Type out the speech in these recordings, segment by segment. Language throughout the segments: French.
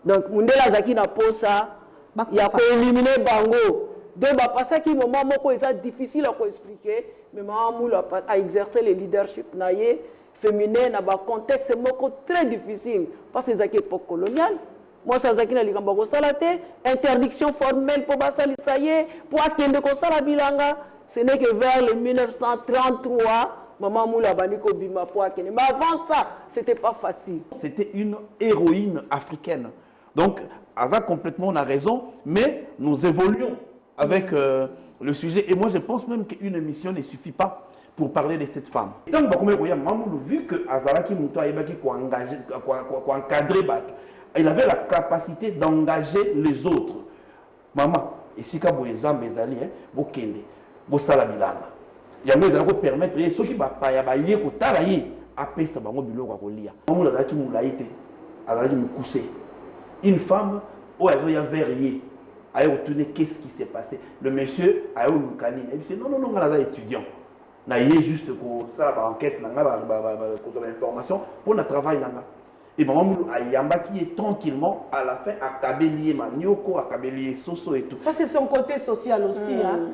Donc mundela zaki na posa ya ko éliminer bango. Donc parce que moment moko est difficile à expliquer mais maman moula a exercé le leadership naie féminin na ba contexte moko très difficile parce que c'est époque coloniale. Moi ça zaki na likambo ko salate interdiction formelle pour basali ça y est pour akende ko sala bilanga ce n'est que vers le 1933 maman moula baniko bima pour akende mais avant ça c'était pas facile. C'était une héroïne africaine. Donc Aza complètement on a raison mais nous évoluons avec le sujet et moi je pense même qu'une émission ne suffit pas pour parler de cette femme. Tant que vu que Azalaki Mouto Aïbaki ko encadrer il avait la capacité d'engager les autres. Maman, et si ka boyeza bezali bo kende bo sala bilanga. Yango ezala ko permettre ceux qui ba ya ba ye ko tala ye apesa bango biloko ko lia. Maman Azalaki moulaïté, Azalaki mukuse. Une femme où elle a verrier. A retourné qu'est-ce qui s'est passé. Le monsieur a eu Lukani. Il dit non, non, non, on est étudiant. On a juste pour ça, enquête, pour l'information, pour le travail. Et maman Ayamba qui est tranquillement à la fin à Kabelier Manioko, à Kabelier Soso et tout. Ça, c'est son côté social aussi. Hein?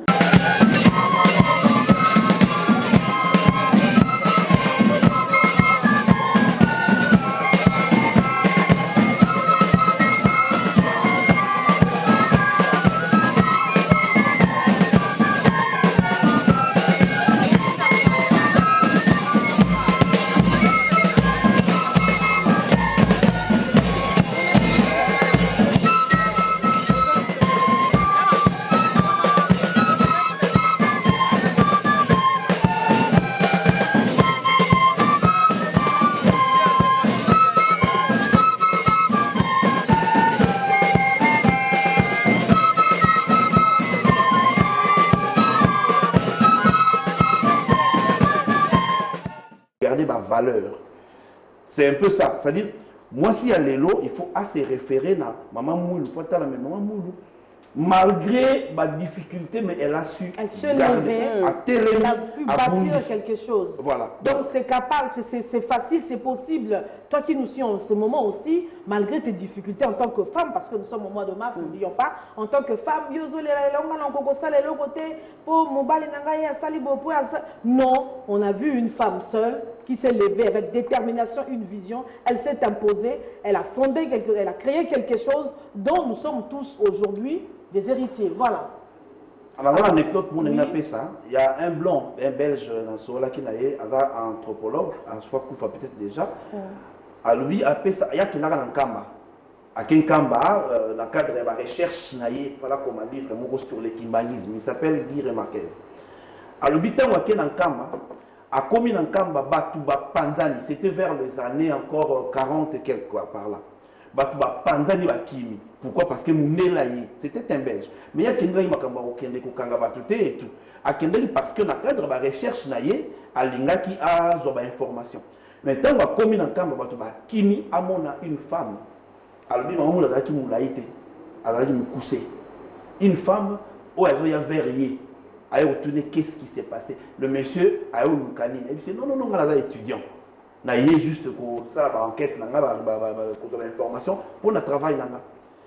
Ma valeur. C'est un peu ça. C'est-à-dire, moi, si à l'élo, il faut assez référer à maman Moulou, maman Moulou. Malgré ma difficulté, mais elle a su garder, elle a pu bâtir quelque chose. Voilà. Donc c'est capable, c'est facile, c'est possible. Toi qui nous suis en ce moment aussi, malgré tes difficultés en tant que femme, parce que nous sommes au mois de mars, n'oublions pas, en tant que femme, non, on a vu une femme seule qui s'est levée avec détermination, une vision, elle s'est imposée, elle a fondé, elle a créé quelque chose dont nous sommes tous aujourd'hui des héritiers. Voilà. Alors, l'anecdote, il y a un blanc, un belge, qui est anthropologue, à soi peut-être déjà. À lui, il y a qui n'a pas à Kinkamba, dans le cadre de la recherche, voilà comme un livre sur le kimbanisme, il s'appelle Guy Remarquez. À l'habitant de Kinkamba, à Komi Nankamba, Batouba Panzani, c'était vers les années encore 40 et quelques par là. Batouba Panzani Bakimi. Pourquoi? Parce que Mounelaye, c'était un belge. Mais il y a quelqu'un qui m'a dit que Kanga Batouté et tout. À quelqu'un parce que dans le cadre de la recherche, à l'Inga qui a des informations. Maintenant, on va commis dans Kamba Batouba Kimi, à mon une femme. Alors, il m'a dit Moulaïté, elle a dit une femme où elle a verrier. Elle a retourné qu'est-ce qui s'est passé. Le monsieur a eu Lukani. Il dit non, non, non, on est étudiant. On a juste pour ça, enquête, pour l'information, pour le travail.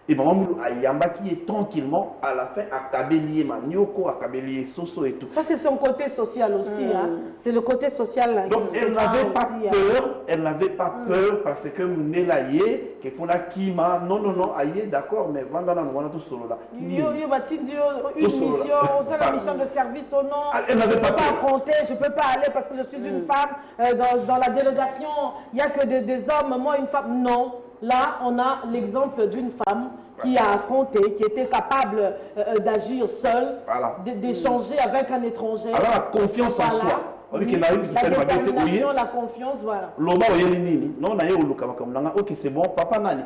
Et maman Ayamba qui est tranquillement à la fin à Kabelier Manioko, à Kabelier Soso et tout. Ça c'est son côté social aussi. Hein? C'est le côté social. Là, donc elle n'avait pas peur, elle n'avait pas peur parce que Mounelaye, qu'il faut la Kima, non, non, non, aïe, d'accord, mais vendana nous on a tout solo là. Une mission, c'est la mission de service au nom. Elle n'avait pas peur. Affronter, je ne peux pas aller parce que je suis une femme. Dans la délégation, il n'y a que des hommes, moi une femme. Non. Là, on a l'exemple d'une femme qui a affronté, qui était capable d'agir seule, voilà. D'échanger avec un étranger. Alors la confiance en soi. La détermination, la confiance, voilà. L'homme non, on a eu ok, c'est bon, papa nani,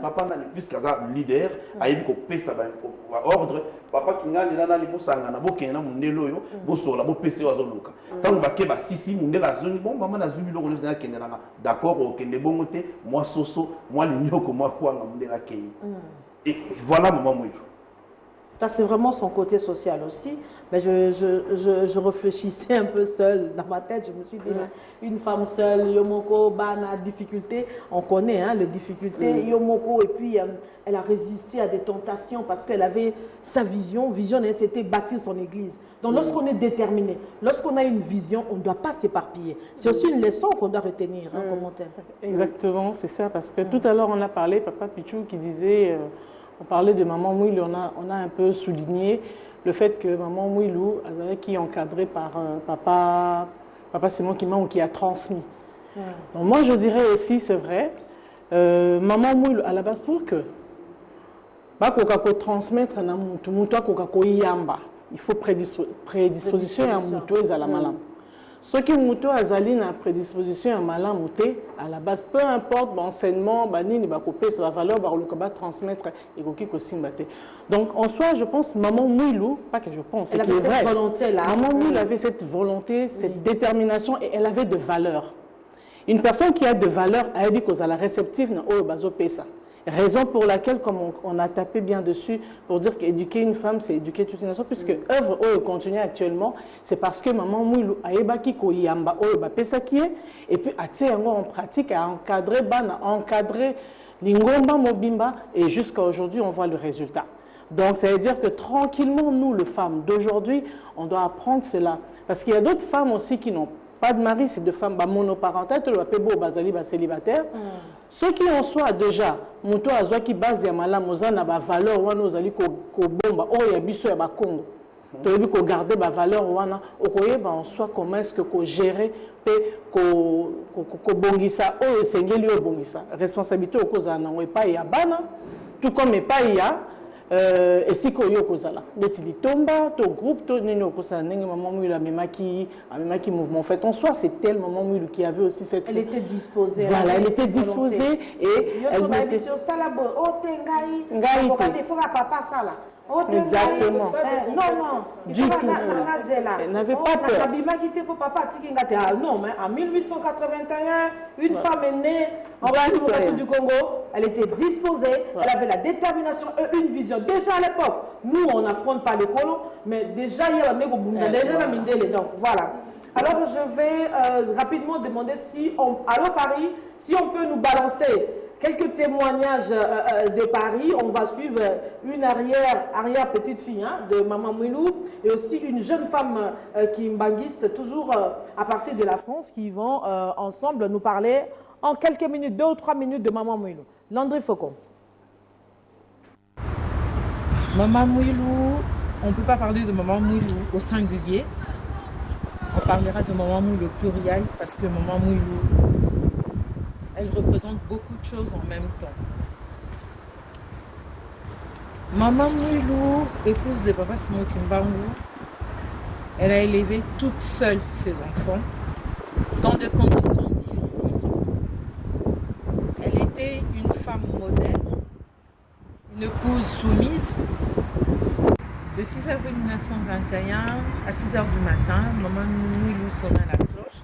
puisqu'il y a un leader, il y a un ordre, papa qui n'a pas de bosanga, na bokena mundelo yo, bosola, bopese wazoluka. Tant que ba sisi mundela zone, bon, maman na zumi loko na kendelanga. D'accord, okende bongote, moi soso, moi le nyoko, moi quoi na mundela kei. Et voilà maman mouyo. Ça, c'est vraiment son côté social aussi. Mais je réfléchissais un peu seule dans ma tête. Je me suis dit, une femme seule, Yomoko, Bana, difficulté. On connaît les difficultés. Yomoko, et puis elle a résisté à des tentations parce qu'elle avait sa vision. Vision, c'était bâtir son église. Donc, lorsqu'on est déterminé, lorsqu'on a une vision, on ne doit pas s'éparpiller. C'est aussi une leçon qu'on doit retenir. Commentaire. Exactement, c'est ça. Parce que tout à l'heure, on a parlé, Papa Pichou qui disait... on parlait de Maman Mouilou, on a un peu souligné le fait que Maman Mouilou, qui est encadrée par Papa Simon Kimang qui a transmis. Donc moi, je dirais aussi, c'est vrai, Maman Mouilou, à la base, pour que transmettre il faut prédisposition à Moutou à la malam. Ceux qui Moutou azali na prédisposition à malam mouté à la base, peu importe l'enseignement, ni bakopé, ça va valeur, le transmettre et aussi mbaté. Donc en soi, je pense, Maman Mouilou, pas que je pense, elle avait cette volonté-là. Maman Mouilou avait cette volonté, cette détermination et elle avait de valeur. Une personne qui a de valeur, elle dit qu'aux la réceptive, ça. Raison pour laquelle, comme on a tapé bien dessus, pour dire qu'éduquer une femme, c'est éduquer toute une nation, puisque œuvre continue actuellement, c'est parce que Maman Mouilou a ébaki ko yamba pesa qui est, et puis en pratique à encadrer l'ingomba mobimba, et jusqu'à aujourd'hui, on voit le résultat. Donc, ça veut dire que tranquillement, nous, les femmes d'aujourd'hui, on doit apprendre cela. Parce qu'il y a d'autres femmes aussi qui n'ont pas de mari, c'est de femmes monoparentales, célibataires. Ceux qui en soient déjà, Mouto Azwa qui base Yamala, Mozana, valeur, ou nous allons bomba, oh, ya biso ya Congo. Tu as vu qu'on garder la valeur, en soi, comment est-ce que qu'on gère, qu'on bongisa, oh, c'est un bongisa. Responsabilité au cause d'un et pas ya bana, tout comme et pas ya. Et si qu'on y a là, des tomba, ton groupe, ton nino kosa, nengi maman mouila memaki mouvement fait en soi, c'est tel maman mouila qui avait aussi cette. Elle était disposée. Voilà, elle était disposée et elle était. Il faut papa ça là. Exactement. Non. Du tout. Elle n'avait pas peur. Non, mais en 1881, une femme est née en République du Congo. Elle était disposée, elle avait la détermination et une vision. Déjà à l'époque, nous on n'affronte pas les colons, mais déjà il y a la donc voilà. Alors je vais rapidement demander si allô Paris, si on peut nous balancer quelques témoignages de Paris. On va suivre une arrière petite fille de Maman Mouilou et aussi une jeune femme qui mbanguiste toujours à partir de la France qui vont ensemble nous parler en quelques minutes, 2 ou 3 minutes de Maman Mouilou. Landry Faucon. Maman Mouilou, on ne peut pas parler de Maman Mouilou au singulier. On parlera de Maman Mouilou au pluriel parce que Maman Mouilou, elle représente beaucoup de choses en même temps. Maman Mouilou, épouse de Papa Simon Kimbangu, elle a élevé toute seule ses enfants dans des conditions difficiles. Elle était une femme moderne, une épouse soumise. Le 6 avril 1921, à 6 h du matin, Maman Mouilou sonna la cloche.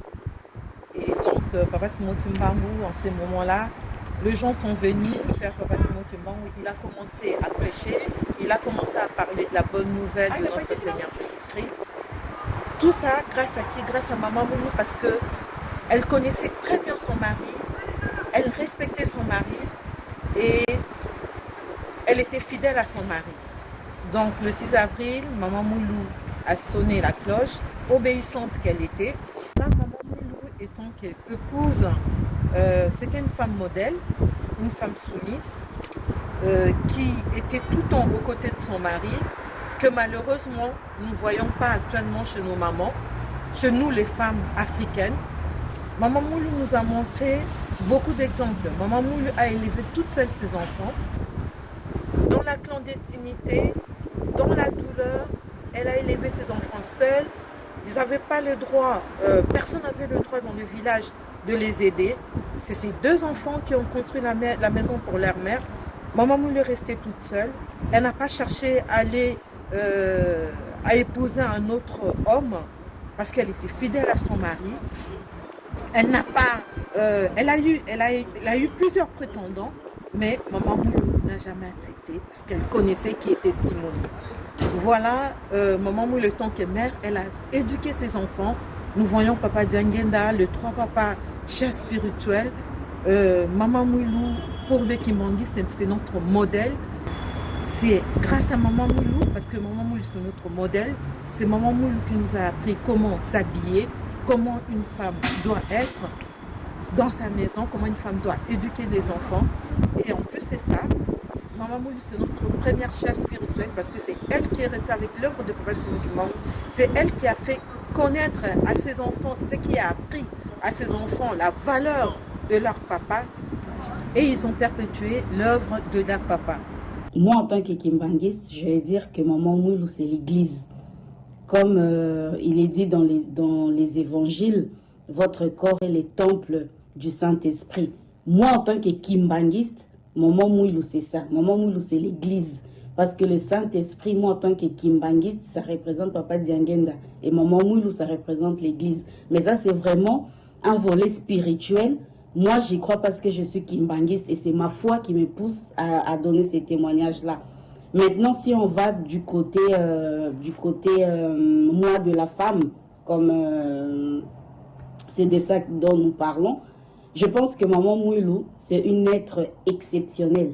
Et donc, Papa Simon Kimbangu, en ces moments-là, les gens sont venus vers Papa Simon Kimbangu. Il a commencé à prêcher, il a commencé à parler de la bonne nouvelle de notre Seigneur Jésus-Christ. Tout ça, grâce à qui? Grâce à Maman Mouilou, parce qu'elle connaissait très bien son mari, elle respectait son mari et elle était fidèle à son mari. Donc, le 6 avril, Maman Mouilou a sonné la cloche, obéissante qu'elle était. Là, Maman Mouilou étant épouse, c'était une femme modèle, une femme soumise, qui était tout le temps aux côtés de son mari, que malheureusement, nous ne voyons pas actuellement chez nos mamans, chez nous les femmes africaines. Maman Mouilou nous a montré beaucoup d'exemples. Maman Mouilou a élevé toutes seules ses enfants, dans la clandestinité, dans la douleur. Elle a élevé ses enfants seuls. Ils n'avaient pas le droit, personne n'avait le droit dans le village de les aider. C'est ces 2 enfants qui ont construit la maison pour leur mère. Maman Mouilou est restée toute seule. Elle n'a pas cherché à aller à épouser un autre homme parce qu'elle était fidèle à son mari. Elle n'a pas, elle a eu plusieurs prétendants, mais Maman Mouilou n'a jamais accepté parce qu'elle connaissait qui était Simone. Voilà, Maman Moulou, le temps qu'elle est mère, elle a éduqué ses enfants. Nous voyons Papa Diangenda, le trois papas, chefs spirituels. Maman Moulou, pour le Kimbangi, c'est notre modèle. C'est grâce à Maman Moulou, parce que Maman Moulou, c'est notre modèle. C'est Maman Moulou qui nous a appris comment s'habiller, comment une femme doit être dans sa maison, comment une femme doit éduquer les enfants. Et en plus, c'est ça. Maman Moulou, c'est notre première chef spirituelle parce que c'est elle qui est restée avec l'œuvre de Papa Simon Kimbangu. C'est elle qui a fait connaître à ses enfants ce qui a appris à ses enfants la valeur de leur papa et ils ont perpétué l'œuvre de leur papa. Moi, en tant que Kimbanguiste, je vais dire que Maman Moulou, c'est l'église. Comme il est dit dans les évangiles, votre corps est le temple du Saint-Esprit. Moi, en tant que Kimbanguiste, Maman Moulou, c'est ça. Maman Moulou, c'est l'église. Parce que le Saint-Esprit, moi, en tant que Kimbanguiste, ça représente Papa Diangenda. Et Maman Moulou, ça représente l'église. Mais ça, c'est vraiment un volet spirituel. Moi, j'y crois parce que je suis Kimbanguiste et c'est ma foi qui me pousse à donner ces témoignages-là. Maintenant, si on va du côté moi de la femme, comme c'est de ça dont nous parlons, je pense que Maman Moulou, c'est une être exceptionnelle.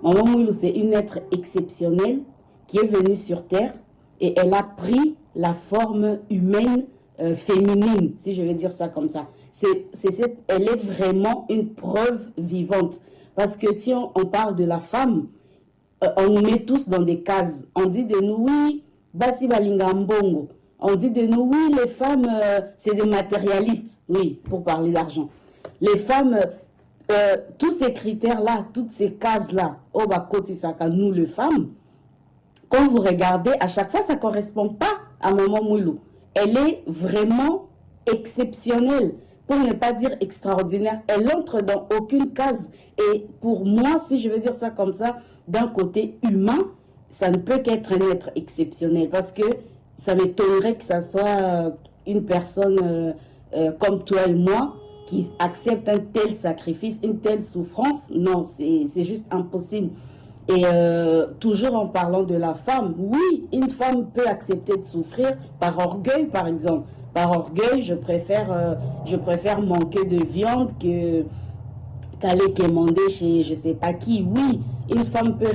Maman Moulou, c'est une être exceptionnelle qui est venue sur Terre et elle a pris la forme humaine féminine, si je vais dire ça comme ça. Elle est vraiment une preuve vivante. Parce que si on parle de la femme, on nous met tous dans des cases. On dit de nous, oui, Basi Balinga Mbongo. On dit de nous, oui, les femmes, c'est des matérialistes. Oui, pour parler d'argent. Les femmes, tous ces critères-là, toutes ces cases-là, nous les femmes, quand vous regardez, à chaque fois, ça ne correspond pas à Maman Moulou. Elle est vraiment exceptionnelle, pour ne pas dire extraordinaire. Elle entre dans aucune case. Et pour moi, si je veux dire ça comme ça, d'un côté humain, ça ne peut qu'être un être exceptionnel. Parce que ça m'étonnerait que ça soit une personne comme toi et moi, qui accepte un tel sacrifice, une telle souffrance. Non, c'est juste impossible. Et toujours en parlant de la femme, oui, une femme peut accepter de souffrir par orgueil, par exemple. Par orgueil, je préfère manquer de viande qu'aller commander chez je ne sais pas qui. Oui, une femme peut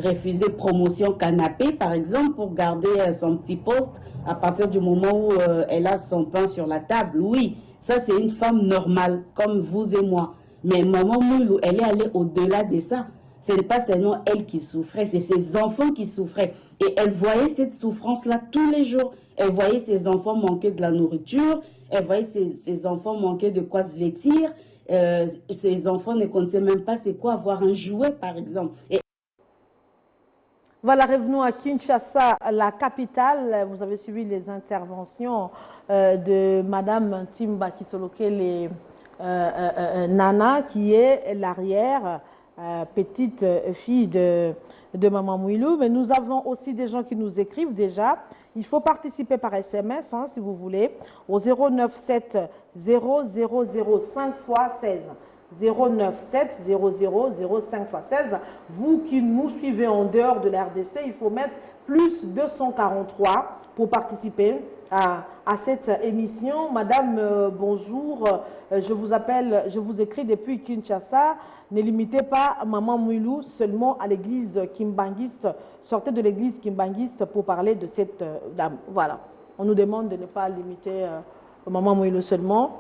refuser promotion canapé, par exemple, pour garder son petit poste à partir du moment où elle a son pain sur la table. Oui. Ça, c'est une femme normale, comme vous et moi. Mais Maman Moulou, elle est allée au-delà de ça. Ce n'est pas seulement elle qui souffrait, c'est ses enfants qui souffraient. Et elle voyait cette souffrance-là tous les jours. Elle voyait ses enfants manquer de la nourriture. Elle voyait ses enfants manquer de quoi se vêtir. Ses enfants ne connaissaient même pas c'est quoi avoir un jouet, par exemple. Et voilà, revenons à Kinshasa, la capitale. Vous avez suivi les interventions de Madame Timba Kisolokele Nana, qui est l'arrière petite fille de Maman Moulou. Mais nous avons aussi des gens qui nous écrivent déjà. Il faut participer par SMS, hein, si vous voulez, au 097 0005 x 16. 097 00 05 x 16. Vous qui nous suivez en dehors de la RDC, il faut mettre plus 243 pour participer à cette émission. Madame, bonjour. Je vous appelle, je vous écris depuis Kinshasa. Ne limitez pas Maman Moulou seulement à l'église kimbanguiste. Sortez de l'église kimbanguiste pour parler de cette dame. Voilà. On nous demande de ne pas limiter Maman Moulou seulement.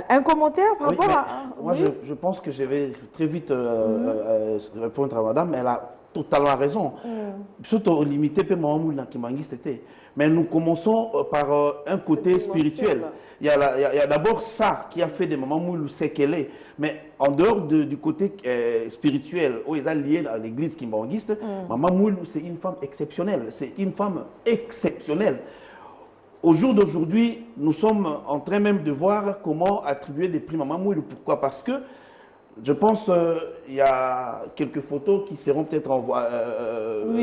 Un commentaire par rapport à... Moi, oui? je pense que je vais très vite répondre à madame. Elle a totalement raison. Surtout limité peu Maman Moulou kimbanguiste était. Mais nous commençons par un côté spirituel. Il y a d'abord ça qui a fait de Maman Moulou ce qu'elle est. Mais en dehors du côté spirituel, où ils sont liés à l'église kimbanguiste, Maman Moulou, c'est une femme exceptionnelle. C'est une femme exceptionnelle. Au jour d'aujourd'hui, nous sommes en train même de voir comment attribuer des prix Maman Moulou. Pourquoi? Parce que je pense qu'il y a quelques photos qui seront peut-être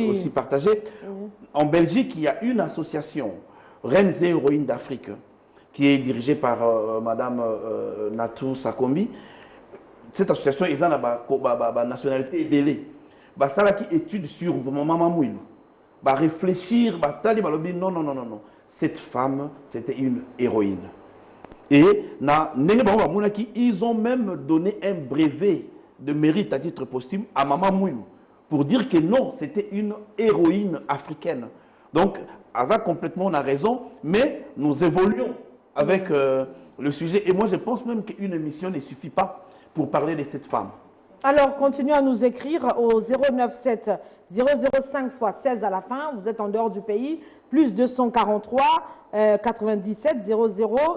aussi partagées. En Belgique, il y a une association, Reines et Héroïnes d'Afrique, qui est dirigée par Madame Natou Sakombi. cette association ils ont la nationalité belé ça là qui étude sur maman Mouilou réfléchir non cette femme c'était une héroïne et ils ont même donné un brevet de mérite à titre posthume à maman Mouilou pour dire que non c'était une héroïne africaine. Donc Aza complètement on a raison mais nous évoluons avec le sujet et moi je pense même qu'une émission ne suffit pas pour parler de cette femme. Alors, continuez à nous écrire au 097 005 x 16 à la fin. Vous êtes en dehors du pays. Plus 243 97 00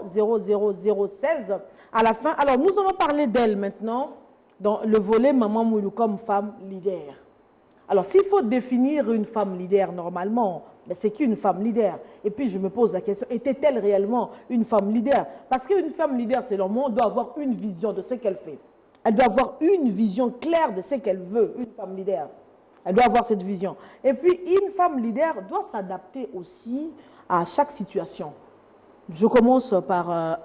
00016 à la fin. Alors, nous allons parler d'elle maintenant dans le volet Maman Mouilou comme femme leader. Alors, s'il faut définir une femme leader normalement, c'est qui une femme leader? Et puis, je me pose la question, était-elle réellement une femme leader? Parce qu'une femme leader, selon moi, doit avoir une vision de ce qu'elle fait. Elle doit avoir une vision claire de ce qu'elle veut, une femme leader. Elle doit avoir cette vision. Et puis, une femme leader doit s'adapter aussi à chaque situation. Je commence par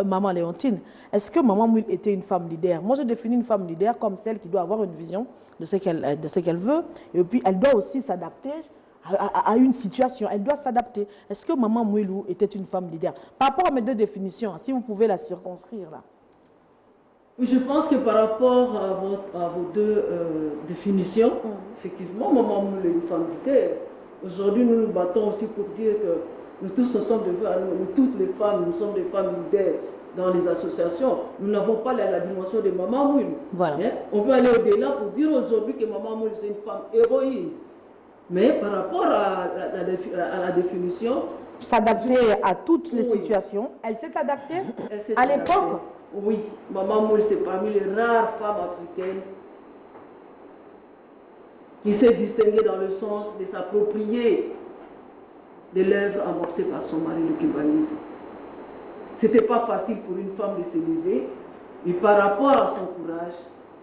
Maman Léontine. Est-ce que Maman Mouilou était une femme leader? Moi, je définis une femme leader comme celle qui doit avoir une vision de ce qu'elle veut. Et puis, elle doit aussi s'adapter à une situation. Elle doit s'adapter. Est-ce que Maman Mouilou était une femme leader? Par rapport à mes deux définitions, si vous pouvez la circonscrire là. Je pense que par rapport à vos deux définitions, effectivement, Maman Mouilou est une femme leader. Aujourd'hui, nous nous battons aussi pour dire que nous tous sommes toutes les femmes, nous sommes des femmes leaders dans les associations. Nous n'avons pas la dimension de Maman Mouilou. Voilà. On peut aller au-delà pour dire aujourd'hui que Maman Mouilou c'est une femme héroïne. Mais par rapport à la définition... S'adapter à toutes les situations. Elle s'est adaptée à l'époque. Oui, Maman Mouilou, c'est parmi les rares femmes africaines qui s'est distinguée dans le sens de s'approprier de l'œuvre amorcée par son mari, le cubanisme. Ce n'était pas facile pour une femme de se lever, mais par rapport à son courage,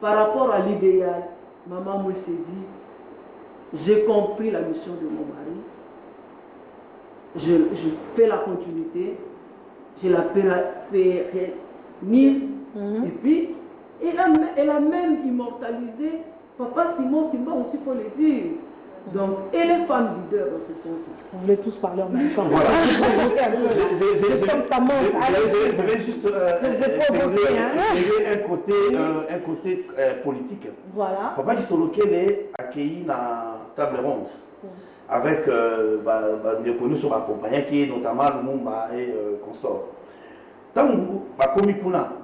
par rapport à l'idéal, Maman Mouilou s'est dit, j'ai compris la mission de mon mari, je fais la continuité, je la pérennise, et puis elle a même immortalisé Papa Simon Kimba aussi pour le dire. Donc, elle est femme leader dans ce sens-là. Vous voulez tous parler en même temps. Voilà. Je vais juste un côté politique. Voilà. Papa Kisoloke est accueilli dans la table ronde avec des connus sur ma compagnie qui est notamment Lumumba et consort. Tant que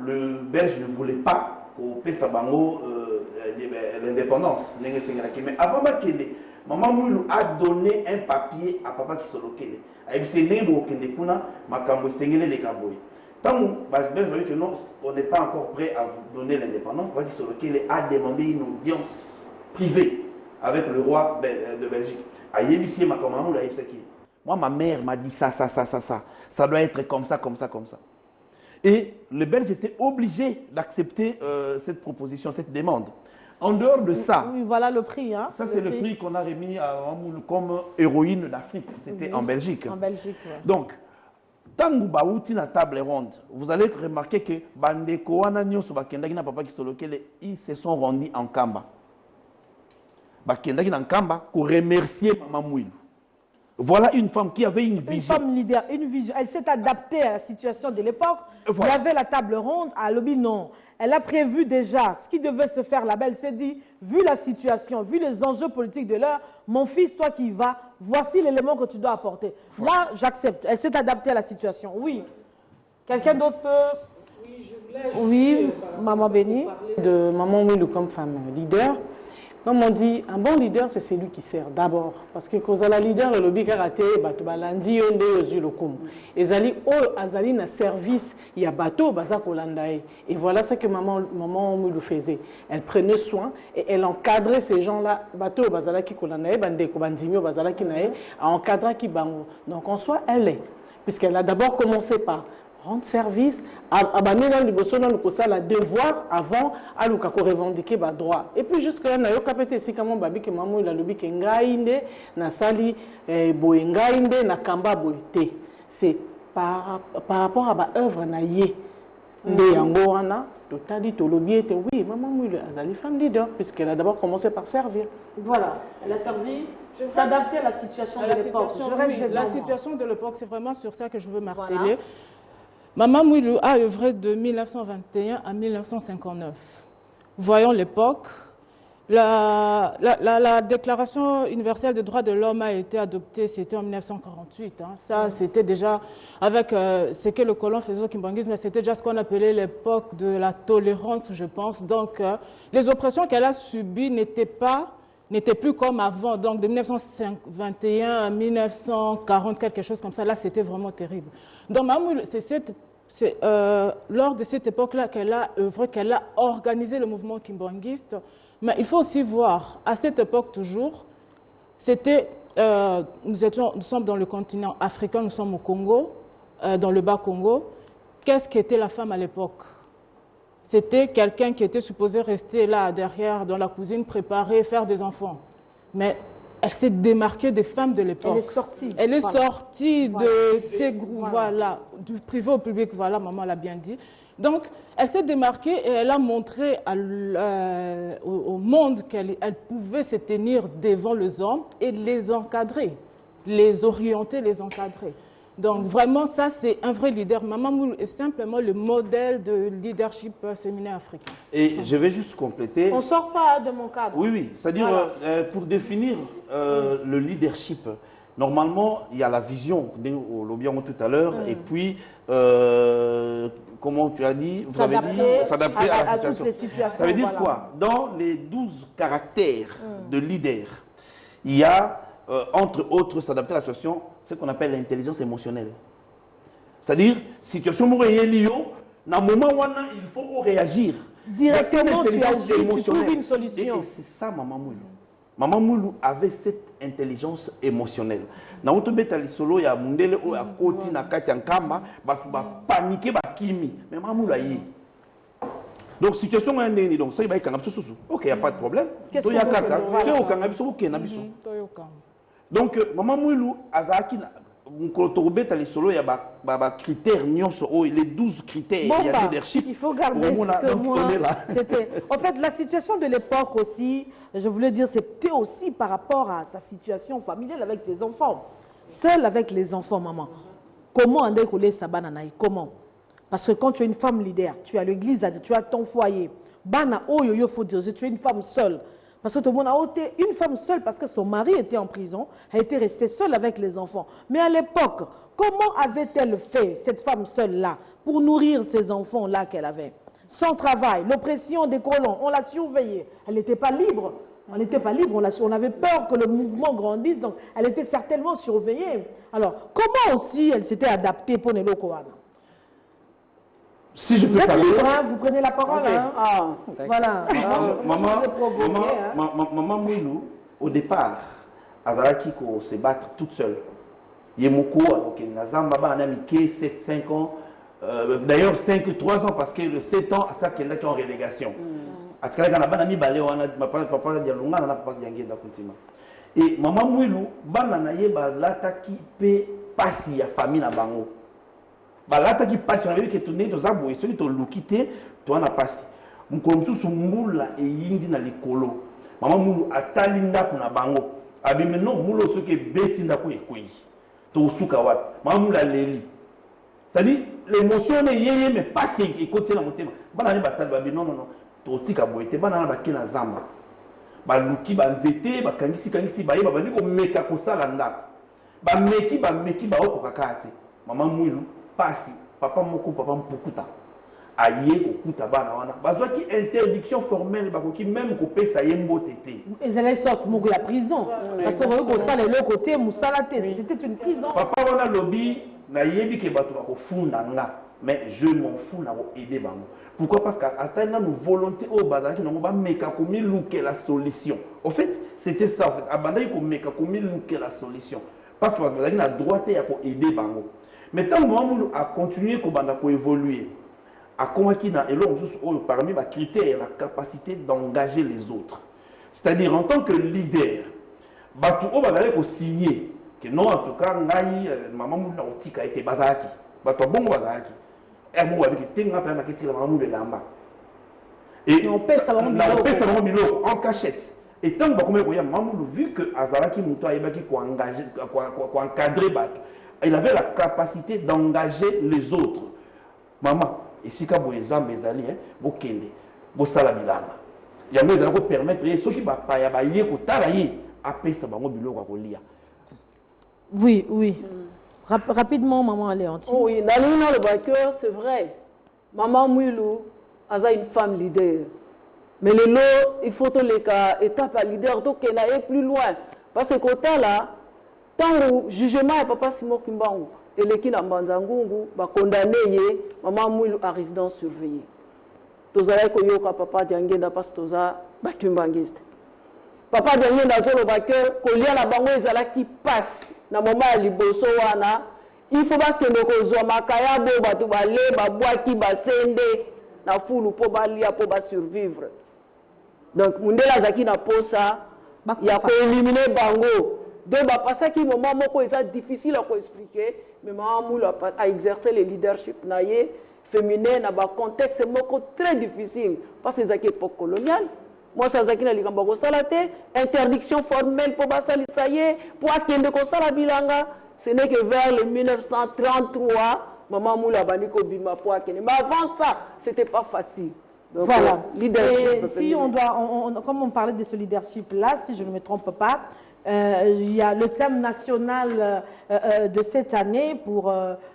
le Belge ne voulait pas au Pessabango l'indépendance. Mais avant Maman Mouilou a donné un papier à Papa Kisoloke. On n'est pas encore prêt à vous donner l'indépendance. Papa Kisoloke a demandé une audience privée avec le roi de Belgique. Moi, ma mère m'a dit ça. Ça doit être comme ça. Et le Belge était obligé d'accepter cette proposition, cette demande. En dehors de ça, oui, voilà le prix. Hein, ça, c'est le prix qu'on a remis à Mamoulou comme héroïne d'Afrique. C'était en Belgique. En Belgique, ouais. Donc, tant que vous avez la table ronde, vous allez remarquer que Bandeko, Papa Kisoloke, ils se sont rendus en Kamba. Bakendaki en Kamba pour remercier Maman Mouilou. Voilà une femme qui avait une vision. Une femme leader, une vision. Elle s'est adaptée à la situation de l'époque. Voilà. Il y avait la table ronde. À Lobby, non. Elle a prévu déjà ce qui devait se faire là-bas. Elle s'est dit, vu la situation, vu les enjeux politiques de l'heure, mon fils, toi qui y vas, voici l'élément que tu dois apporter. Là, j'accepte. Elle s'est adaptée à la situation. Oui. Quelqu'un d'autre peut... Oui, je voulais... Oui, Maman Béni. De Maman Mouilou comme femme leader. Comme on dit, un bon leader, c'est celui qui sert d'abord. Parce que quand la leader, le lobby karaté, balandi onde ozu lokum. Ezali o azali na service, il y a bateau baza kolandae. Et voilà ce que maman Mouilou faisait. Elle prenait soin et elle encadrait ces gens-là, bateau bazala ki kolandae, bande ko banzimio bazala ki nae, a encadrer ki bango. Donc en soi, elle est, puisqu'elle a d'abord commencé par rendre service, à la devoir avant à revendiquer le droit. Et puis jusque-là, on a eu si comment babi que maman il a lobby que ngainde na sali boengainde na kamba boite. C'est par rapport à l'œuvre na yé. De yango wana, totali tolobi était oui, maman Mouilou azali femme leader puisqu'elle a d'abord commencé par servir. Voilà, elle a servi, s'adapter à la situation de l'époque. La situation de l'époque, c'est vraiment sur ça que je veux marteler. Voilà. Maman Mouilou a œuvré de 1921 à 1959. Voyons l'époque. La Déclaration universelle des droits de l'homme a été adoptée, c'était en 1948. Hein. Ça, c'était déjà avec ce que le colon faisait au Kimbanguisme, mais c'était déjà ce qu'on appelait l'époque de la tolérance, je pense. Donc, les oppressions qu'elle a subies n'étaient plus comme avant. Donc, de 1921 à 1940, quelque chose comme ça, là, c'était vraiment terrible. Donc, c'est lors de cette époque-là qu'elle a œuvré, qu'elle a organisé le mouvement kimbanguiste. Mais il faut aussi voir, à cette époque toujours, nous sommes dans le continent africain, nous sommes au Congo, dans le Bas-Congo. Qu'est-ce qu'était la femme à l'époque? C'était quelqu'un qui était supposé rester là, derrière, dans la cuisine, préparer, faire des enfants. Mais elle s'est démarquée des femmes de l'époque. Elle est sortie. Elle est sortie de ces groupes, voilà, du privé au public, voilà, maman l'a bien dit. Donc, elle s'est démarquée et elle a montré au monde qu'elle pouvait se tenir devant les hommes et les encadrer, les orienter, les encadrer. Donc, vraiment, ça, c'est un vrai leader. Maman Moulou est simplement le modèle de leadership féminin africain. Et je vais juste compléter. On ne sort pas de mon cadre. Oui, oui. C'est-à-dire, voilà. Pour définir le leadership, normalement, il y a la vision, au lobby tout à l'heure, et puis, comment tu as dit, vous avez dit, s'adapter à la situation. Toutes les situations. Ça veut dire quoi? Dans les 12 caractères de leader, il y a, entre autres, s'adapter à la situation, ce qu'on appelle l'intelligence émotionnelle. C'est-à-dire, situation mourayeli, dans le moment où il faut réagir. Directement, tu agis, tu trouves une solution. Et c'est ça, Maman Moulou. Maman Moulou avait cette intelligence émotionnelle. Dans le bétali solo, il y a mundele ou à côté na kati ankamba, ba paniquer ba kimi. Mais Maman Moulou ayi. Donc situation est ndeni donc ça il va y kangab sous. OK, il y a pas de problème. Qu'est-ce qu'on fait? C'est au kangab sous OK na biso. Donc Maman Moulou azaki il y a critères, les 12 critères, il y a leadership. Il faut garder ce mot. En fait, la situation de l'époque aussi, je voulais dire, c'était aussi par rapport à sa situation familiale avec ses enfants. Seule avec les enfants, maman. Comment on décoller sa banane? Comment? Parce que quand tu es une femme leader, tu as l'église, tu as ton foyer. Bana, oh yo, faut dire, tu es une femme seule. Parce que tout le monde a été une femme seule parce que son mari était en prison, elle était restée seule avec les enfants. Mais à l'époque, comment avait-elle fait, cette femme seule-là, pour nourrir ces enfants-là qu'elle avait? Son travail, l'oppression des colons, on l'a surveillée. Elle n'était pas libre. On n'était pas libre, on avait peur que le mouvement grandisse, donc elle était certainement surveillée. Alors, comment aussi elle s'était adaptée pour Nelo Koana? Si je peux parler. Vous prenez la parole. Okay. Hein? Ah, voilà. Maman Moulou, au départ, Azaraki ko se battre toute seule. Yemoko, ok, Nazamba, on a mis 7-5 ans. D'ailleurs, 3 ans parce que le 7 ans, ça qu'elle est en relégation. Et Maman Moulou, bananaye balataki pe pasi ya famille na bango. Balata qui passe, on avait vu que tu n'es dans un bois, ceux qui t'ont loukité, tu en as passé. Moukomsu Moula et Yindi na likolo. Maman Moulou atalinda kuna bango. Abimeno Moulo ce qui betinda ko ekoi. To sukawat. Maman Moula leli. C'est-à-dire l'émotion est yéyé mais pas si et côté la motema. Bana ni batal babi non. To tika boite bana na bakena zamba. Ba luki ba nzete ba kangisi ba yeba ba ni ko meka ko sala ndako. Ba meki ba oko kakati. Maman Moulou pasi papa moko papa mpukuta aye kokuta bana wana bazwa ki interdiction formelle bakoki même ko pesa yembo tété ils allaient sortir moko la prison parce que ko sala le côté musala té c'était une prison papa wana lobby na yebi ke bato bako funda nga mais je m'en fous na ko aider bango pourquoi parce qu'à atteindre nos volontés au bazaki na ba meka ko miluke la solution en fait c'était ça en fait abandai ko meka ko miluke la solution parce que bazaki na droit ya ko aider bango. Mais tant que Maman a continué à évoluer, à convaincre parmi les critères, la capacité d'engager les autres. C'est-à-dire en tant que leader, Batou va signer que non, en tout cas, Maman Moulou a été bazaki. Batou bon bazaki. et moi avec tenga pa maketi la maman de lamba et on pèse ça en cachette et tant que comme ya maman vu que azalaki muto ayebaki ko engager ko encadrer bato il avait la capacité d'engager les autres maman et si ka bo ezambe ezali bokende bosala bilanga yango ezala ko permettre soki ba pa ya ba ye ko tala ye apesa bango biloko kolia. Oui, oui. Rapidement, maman Léontine. Oui, dans le Baker, c'est vrai. Maman Mouilou, elle a une femme leader. Mais le lot, il faut que les cas étape à leader, donc qu'elle aille plus loin. Parce que côté là, tant que jugement est papa Simon Kimbangu, et les qui n'a Banzangungu, va condamner maman Mouilou à résidence surveillée. Tozala koyoka papa Diangenda parce que toza batumbangiste. Papa Diangenda zolo Baker, kolia la bango ezala qui passe. Na moment ya liboso wana il faut ba kende ko zo makaya bo batu bale babwaki basende na fulu po balia po ba survivre donc mundela zaki na posa ya ko éliminer bango donc ba pasaki moment moko eza difficile à ko expliquer mais maman Moula a exercé le leadership naie féminin na ba contexte moko très difficile parce que zaki époque coloniale. Moi, ça zaki na likambo ko salate interdiction formelle pour basali ça y est pour akende ko sala bilanga ce n'est que vers le 1933 maman Moula baniko bima pour akende mais avant ça c'était pas facile. Donc, voilà. Leadership, et si on doit comme on parlait de ce leadership là si je ne me trompe pas il y a le thème national de cette année pour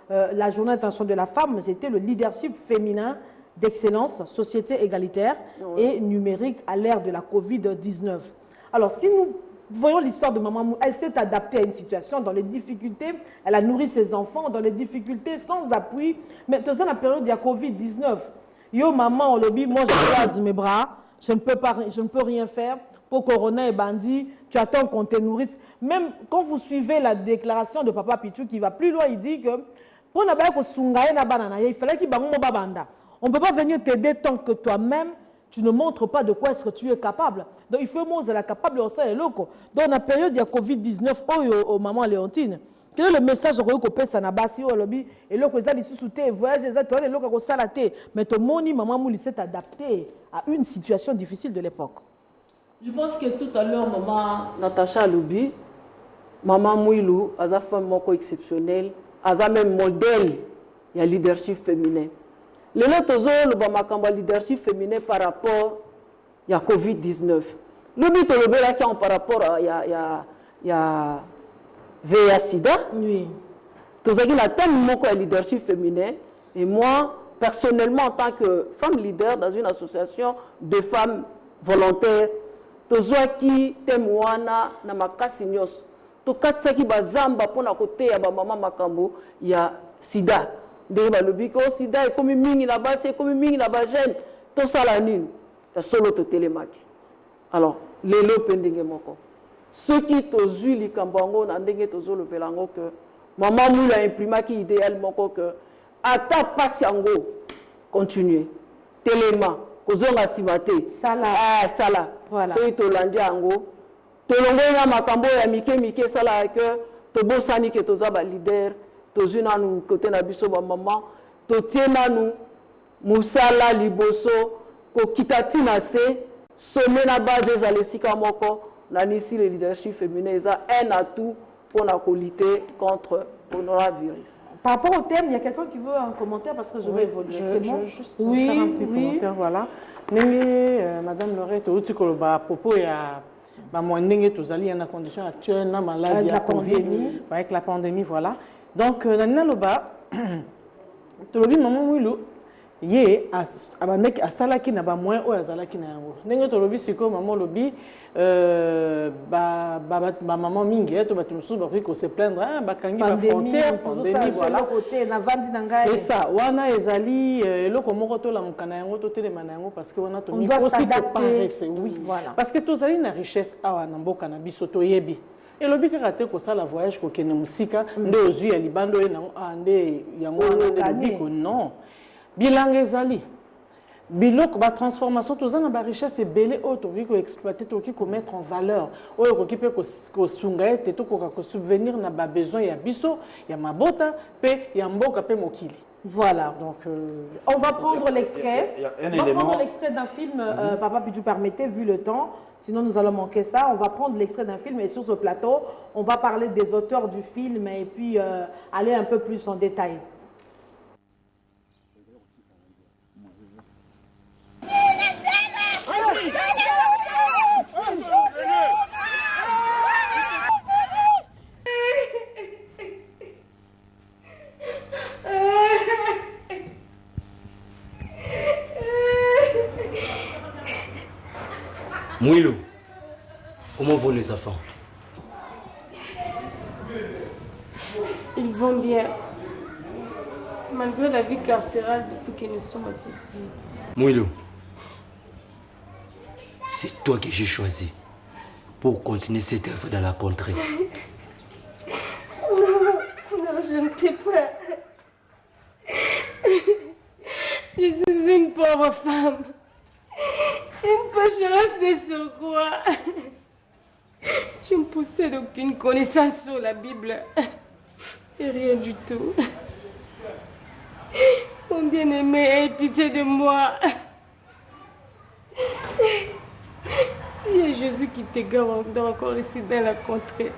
la journée internationale de la femme, c'était le leadership féminin d'excellence, société égalitaire et numérique à l'ère de la Covid-19. Alors, si nous voyons l'histoire de maman Mou, elle s'est adaptée à une situation dans les difficultés, elle a nourri ses enfants dans les difficultés sans appui, mais dans la période de la Covid-19, yo maman, on lobby, moi je croise mes bras, je ne peux rien faire. Pour Corona et Bandi, tu attends qu'on te nourrisse. Même quand vous suivez la déclaration de Papa Pichou qui va plus loin, il dit que pour il fallait qu'il banda. On ne peut pas venir t'aider tant que toi-même, tu ne montres pas de quoi est-ce que tu es capable. Donc il faut montrer la capable de faire loco. Dans la période de la Covid-19, oh maman Léontine, quel est le message que tu as fait au lobby et là que tu as sous-souté, voyage, tu as dit que tu as fait, mais ton moni, maman Mouli s'est adapté à une situation difficile de l'époque. Je pense que tout à l'heure, maman Natacha Loubi, maman Mouilou, elle a femme moko exceptionnelle, elle a même modèle, il y a leadership féminin. Le lot leadership féminin par rapport à la Covid-19. Le but est par rapport à la VIH-Sida. Oui. Tout ça qui a tellement de leadership féminin. Et moi, personnellement, en tant que femme leader dans une association de femmes volontaires, tout ça qui témoigne na makasi nyos. Tout ça qui bazamba pour na côté ya maman makambo ya sida. De balobiko sida et comme mingi na base et comme mingi na bagène tout ça la nine. Ya solo to télémati. Alors, lelo pendenge moko. Ceux qui tozu likambango na ndenge tozo le pelango que maman Moula imprima qui idéal moko que ata pasiango continuer. Téléma kozonga simate sala sala voilà so itolandi yango tolongo ya makambo ya mike sala que tobosani ke toza ba leader tozuna nu côté na biso ba maman totiena nu musala liboso ko kitati na se sommet na base za lesika moko na nisi le leadership féminin ça un atout pour la lutter contre le coronavirus. Par rapport au thème, il y a quelqu'un qui veut un commentaire parce que je vais évoluer. Je veux juste faire un petit commentaire. Voilà. Madame Laurette, au Tikoloba, à propos, il y a une condition actuelle, la maladie, la pandémie. Avec la pandémie, voilà. Donc, Nana Loba, tu l'as dit, maman Mouilou, yé a salaki na ba moins o azalaki na yango ndenge to lobi siko maman lobi ba maman mingi to ba tumusu ba ko se plaindre ba kangi ba frontière pandémie voilà côté na vandi na ngai c'est ça wana ezali eloko moko to la mukana yango to telema na yango parce que wana to mi aussi paraître oui voilà parce que to zali na richesse awa na mboka na biso to yebi et le but est que ça la voyage ko kene musika ndo ozui ya libando e na ande yango wana ndeko non bilangue ezali biloko ba transformation tozana ba richesse ebele oyo tokoki ko exploiter tokoki ko mettre en valeur oyo koki pe ko sunga ete tokoka ko subvenir na ba besoin ya biso ya mabota pe ya mboka pe mokili Voilà, donc on va prendre l'extrait. Il y a un On va élément. prendre l'extrait d'un film, Papa Pidou permettez, vu le temps, sinon nous allons manquer ça. On va prendre l'extrait d'un film et sur ce plateau, on va parler des auteurs du film et puis aller un peu plus en détail. Mouilou, comment vont les enfants? Ils vont bien, malgré la vie carcérale depuis que nous sommes ici. Mouilou, c'est toi que j'ai choisi pour continuer cette œuvre dans la contrée. Non, je ne peux pas. Je suis une pauvre femme. Une pécheresse de surcroît. Je ne possède aucune connaissance sur la Bible. Et rien du tout. Mon bien-aimé, aie pitié de moi. Il y a Jésus qui te garde encore ici dans la contrée.